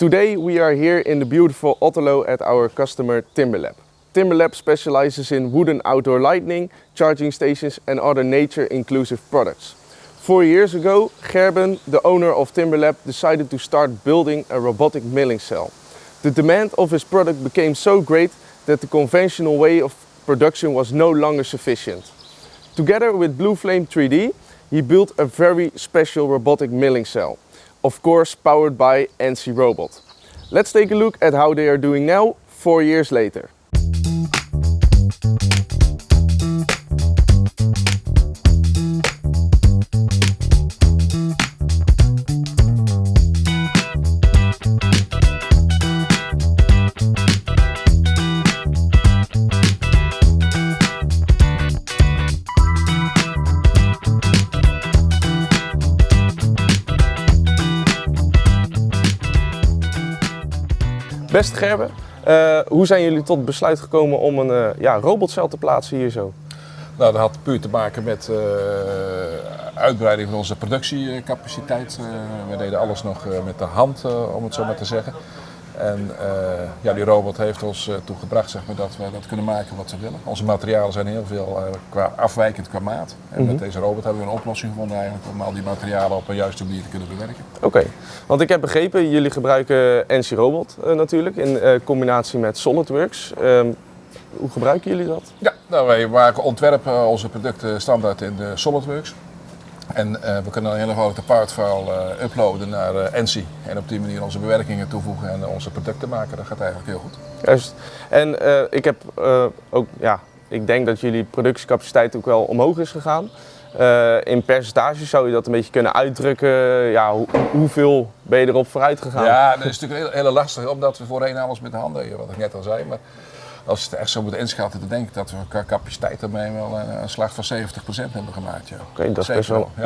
Today we are here in the beautiful Otterlo at our customer Timberlab. Timberlab specializes in wooden outdoor lighting, charging stations and other nature-inclusive products. 4 years ago, Gerben, the owner of Timberlab, decided to start building a robotic milling cell. The demand of his product became so great that the conventional way of production was no longer sufficient. Together with Blue Flame 3D, he built a very special robotic milling cell, of course powered by NC Robot. Let's take a look at how they are doing now, 4 years later. Beste Gerben, hoe zijn jullie tot het besluit gekomen om een robotcel te plaatsen hier zo? Nou, dat had puur te maken met uitbreiding van onze productiecapaciteit. We deden alles nog met de hand, om het zo maar te zeggen. En die robot heeft ons toegebracht dat we dat kunnen maken wat we willen. Onze materialen zijn heel veel afwijkend qua maat. En met deze robot hebben we een oplossing gevonden eigenlijk om al die materialen op een juiste manier te kunnen bewerken. Oké, want ik heb begrepen, jullie gebruiken NC Robot natuurlijk in combinatie met SolidWorks. Hoe gebruiken jullie dat? Ja, nou, wij ontwerpen onze producten standaard in de SolidWorks. En we kunnen een hele grote partfile uploaden naar NC en op die manier onze bewerkingen toevoegen en onze producten maken. Dat gaat eigenlijk heel goed. Juist. En ik denk dat jullie productiecapaciteit ook wel omhoog is gegaan. In percentage zou je dat een beetje kunnen uitdrukken? Ja, hoeveel ben je erop vooruit gegaan? Ja, dat is natuurlijk heel lastig, omdat we voorheen alles met de hand deden, wat ik net al zei. Maar als we het echt zo moeten inschatten, dan denk ik dat we qua capaciteit daarmee wel een slag van 70% hebben gemaakt. Ja. Oké, dat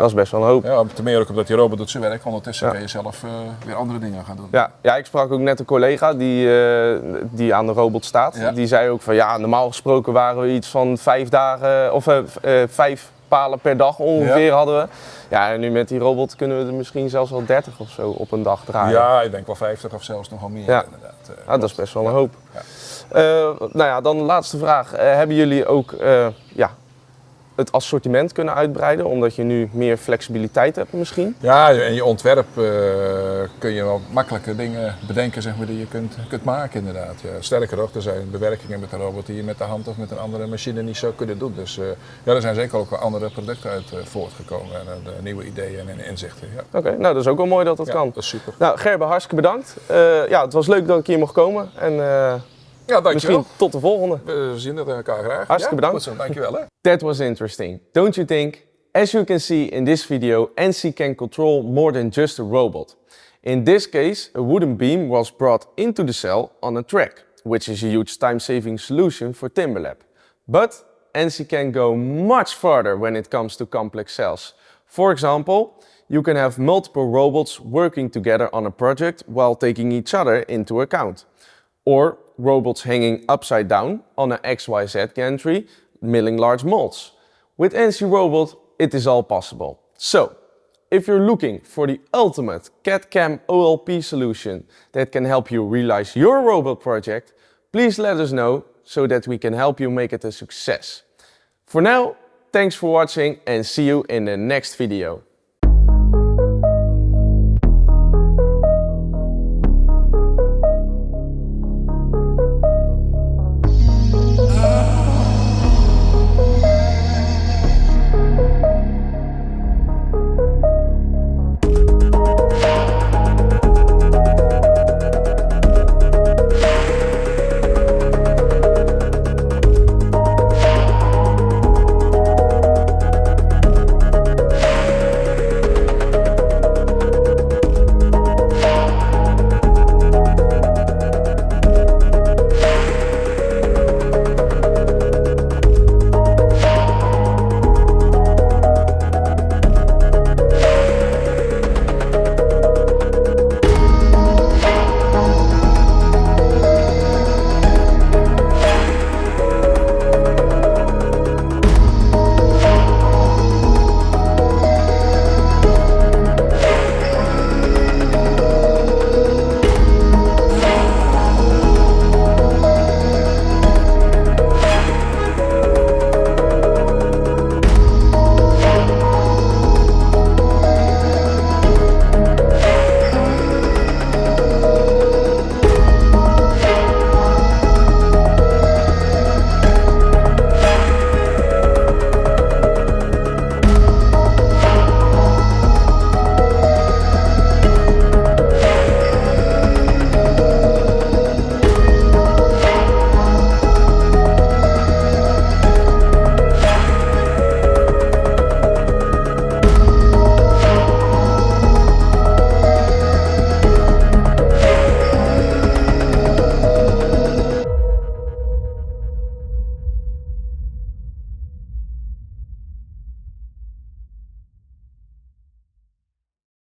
is best wel een hoop. Ja, ten meer ook omdat die robot doet zijn werk, ondertussen kun je zelf weer andere dingen gaan doen. Ja, ik sprak ook net een collega die aan de robot staat. Ja. Die zei ook van normaal gesproken waren we iets van 5 dagen of 5 palen per dag ongeveer hadden we. Ja, en nu met die robot kunnen we er misschien zelfs wel 30 of zo op een dag draaien. Ja, ik denk wel 50 of zelfs nog wel meer inderdaad. Dat is best wel een hoop. Ja. Dan de laatste vraag. Hebben jullie ook het assortiment kunnen uitbreiden, omdat je nu meer flexibiliteit hebt misschien? Ja, in je ontwerp kun je wel makkelijke dingen bedenken die je kunt maken inderdaad. Ja. Sterker nog, er zijn bewerkingen met de robot die je met de hand of met een andere machine niet zou kunnen doen. Dus er zijn zeker ook wel andere producten uit voortgekomen en nieuwe ideeën en inzichten. Ja. Oké, nou dat is ook wel mooi dat dat kan. Dat is super. Nou Gerben, hartstikke bedankt. Het was leuk dat ik hier mocht komen en dankjewel. Misschien tot de volgende. We zien elkaar graag. Hartstikke bedankt. Goed zo, dankjewel. Hè. That was interesting, don't you think? As you can see in this video, NC can control more than just a robot. In this case, a wooden beam was brought into the cell on a track, which is a huge time-saving solution for Timberlab. But NC can go much farther when it comes to complex cells. For example, you can have multiple robots working together on a project while taking each other into account. Or robots hanging upside down on an XYZ gantry, milling large molds. With NC Robot, it is all possible. So, if you're looking for the ultimate CAD/CAM OLP solution that can help you realize your robot project, please let us know so that we can help you make it a success. For now, thanks for watching and see you in the next video.